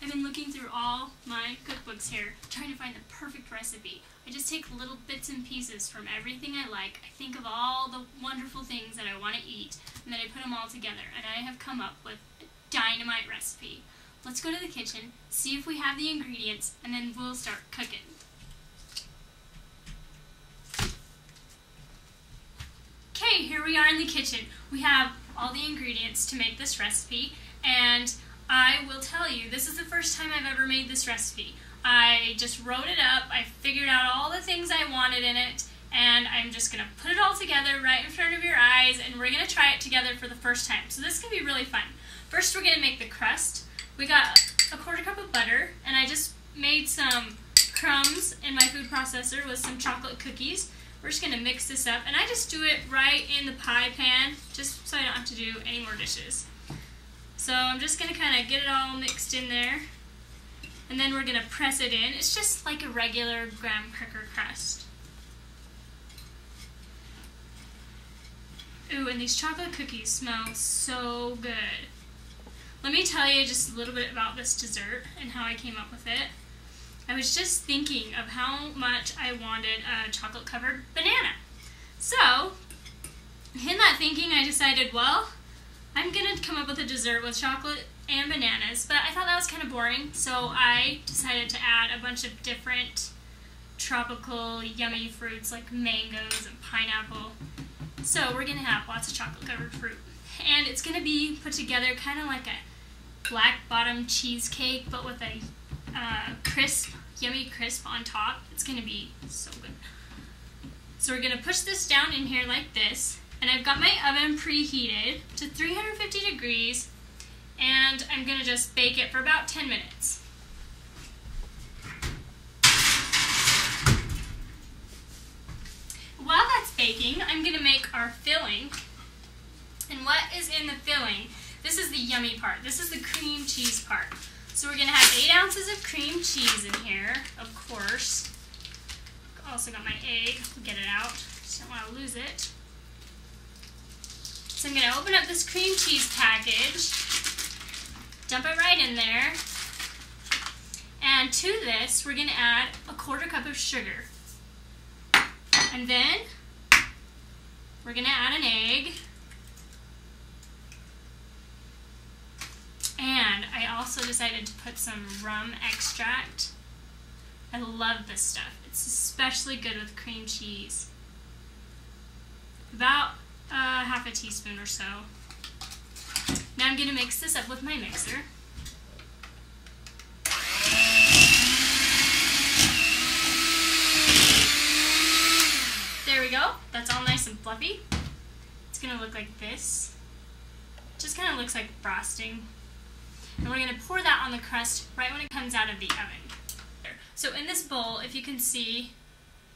I've been looking through all my cookbooks here, trying to find the perfect recipe. I just take little bits and pieces from everything I like. I think of all the wonderful things that I want to eat, and then I put them all together, and I have come up with a dynamite recipe. Let's go to the kitchen, see if we have the ingredients, and then we'll start cooking. Okay, here we are in the kitchen. We have all the ingredients to make this recipe, and I will tell you, this is the first time I've ever made this recipe. I just wrote it up, I figured out all the things I wanted in it, and I'm just going to put it all together right in front of your eyes, and we're going to try it together for the first time. So this can be really fun. First we're going to make the crust. We got a 1/4 cup of butter, and I just made some crumbs in my food processor with some chocolate cookies. We're just going to mix this up, and I just do it right in the pie pan, just so I don't have to do any more dishes. So I'm just going to kind of get it all mixed in there, and then we're going to press it in. It's just like a regular graham cracker crust. Ooh, and these chocolate cookies smell so good. Let me tell you just a little bit about this dessert and how I came up with it. I was just thinking of how much I wanted a chocolate-covered banana. So, in that thinking, I decided, well, I'm going to come up with a dessert with chocolate and bananas, but I thought that was kind of boring, so I decided to add a bunch of different tropical, yummy fruits like mangoes and pineapple. So we're going to have lots of chocolate-covered fruit. And it's going to be put together kind of like a black bottom cheesecake, but with a crisp, yummy crisp on top. It's going to be so good. So we're going to push this down in here like this, and I've got my oven preheated to 350 degrees, and I'm going to just bake it for about 10 minutes. While that's baking, I'm going to make our filling. And what is in the filling? This is the yummy part. This is the cream cheese part. So we're going to have 8 ounces of cream cheese in here, of course. Also got my egg. Get it out. Just don't want to lose it. So I'm going to open up this cream cheese package, dump it right in there, and to this we're going to add a 1/4 cup of sugar. And then we're going to add an egg. And I also decided to put some rum extract. I love this stuff. It's especially good with cream cheese. About half a teaspoon or so. Now I'm going to mix this up with my mixer. There we go. That's all nice and fluffy. It's going to look like this. Just kind of looks like frosting. And we're going to pour that on the crust right when it comes out of the oven. So in this bowl, if you can see,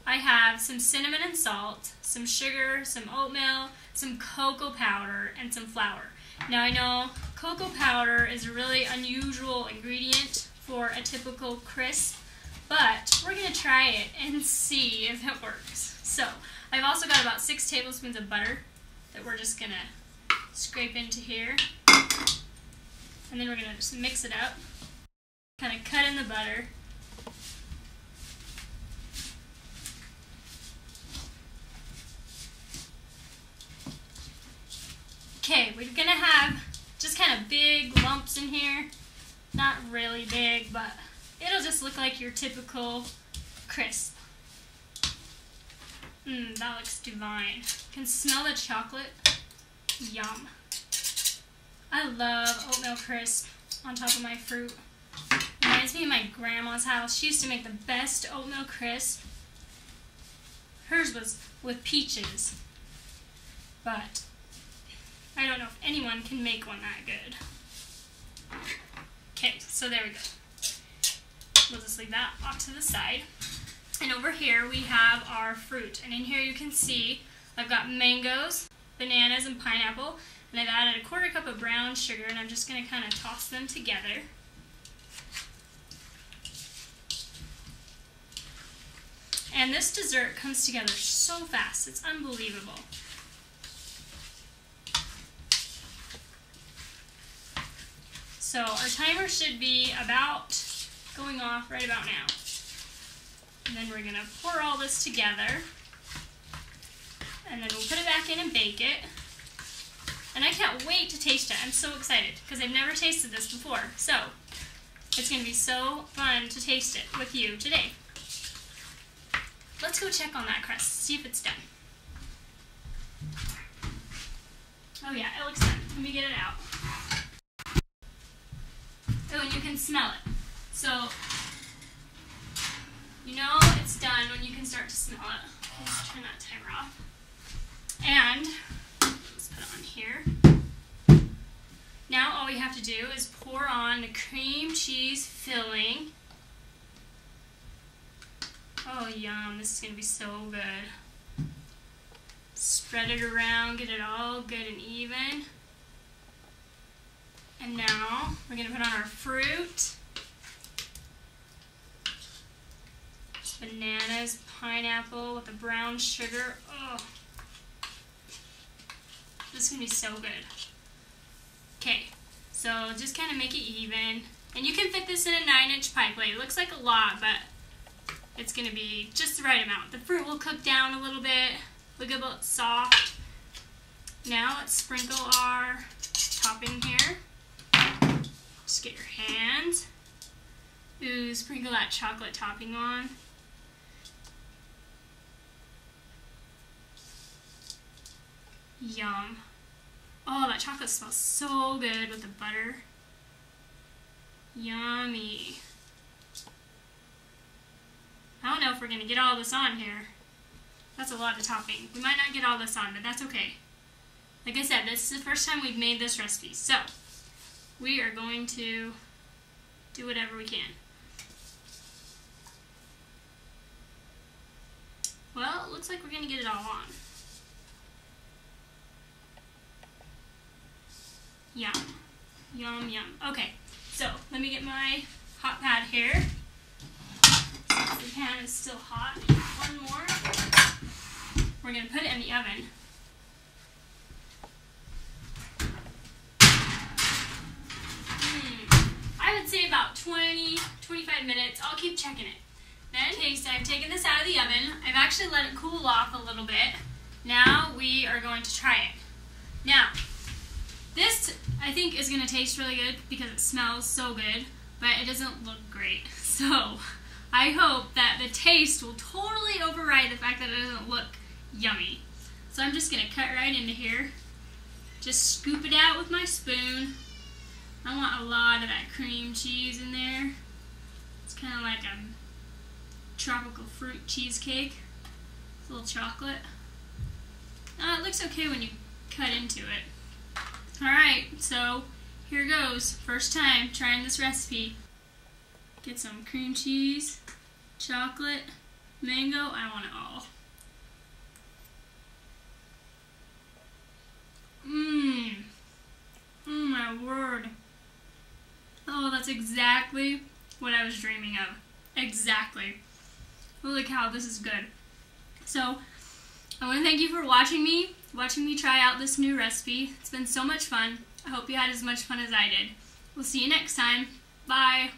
I have some cinnamon and salt, some sugar, some oatmeal, some cocoa powder, and some flour. Now I know cocoa powder is a really unusual ingredient for a typical crisp, but we're going to try it and see if it works. So I've also got about 6 tablespoons of butter that we're just going to scrape into here. And then we're going to just mix it up, kind of cut in the butter. Okay, we're going to have just kind of big lumps in here. Not really big, but it'll just look like your typical crisp. That looks divine. Can smell the chocolate. Yum. I love oatmeal crisp on top of my fruit. Reminds me of my grandma's house. She used to make the best oatmeal crisp. Hers was with peaches. But I don't know if anyone can make one that good. Okay, so there we go. We'll just leave that off to the side. And over here we have our fruit. And in here you can see I've got mangoes, bananas, and pineapple. And I've added a 1/4 cup of brown sugar, and I'm just going to kind of toss them together. And this dessert comes together so fast. It's unbelievable. So our timer should be about going off right about now. And then we're going to pour all this together. And then we'll put it back in and bake it. And I can't wait to taste it. I'm so excited because I've never tasted this before. So it's going to be so fun to taste it with you today. Let's go check on that crust, see if it's done. Oh yeah, it looks done. Let me get it out. Oh, and you can smell it. So, you know it's done when you can start to smell it. Let's turn that timer off. And, let's put it on here. Now all we have to do is pour on the cream cheese filling. Oh yum, this is going to be so good. Spread it around, get it all good and even. And now we're going to put on our fruit. Bananas, pineapple with the brown sugar. Oh, this is going to be so good. Okay, so just kind of make it even. And you can fit this in a 9-inch pie plate. It looks like a lot, but it's going to be just the right amount. The fruit will cook down a little bit. Look at how it's soft. Now let's sprinkle our topping here. Just get your hands. Ooh, sprinkle that chocolate topping on. Yum. Oh, that chocolate smells so good with the butter. Yummy. I don't know if we're going to get all this on here. That's a lot of topping. We might not get all this on, but that's okay. Like I said, this is the first time we've made this recipe, so we are going to do whatever we can. Well, it looks like we're going to get it all on. Yum. Yum, yum. Okay, so let me get my hot pad here. Since the pan is still hot, one more. We're going to put it in the oven. I would say about 20-25 minutes. I'll keep checking it. Then, I've taken this out of the oven. I've actually let it cool off a little bit. Now we are going to try it. Now, this I think is going to taste really good because it smells so good, but it doesn't look great. So, I hope that the taste will totally override the fact that it doesn't look yummy. So I'm just going to cut right into here. Just scoop it out with my spoon. I want a lot of that cream cheese in there. It's kind of like a tropical fruit cheesecake. It's a little chocolate. It looks okay when you cut into it. Alright, so here goes. First time trying this recipe. Get some cream cheese, chocolate, mango. I want it all. Oh my word. Oh, that's exactly what I was dreaming of. Exactly. Holy cow, this is good. So, I want to thank you for watching me try out this new recipe. It's been so much fun. I hope you had as much fun as I did. We'll see you next time. Bye.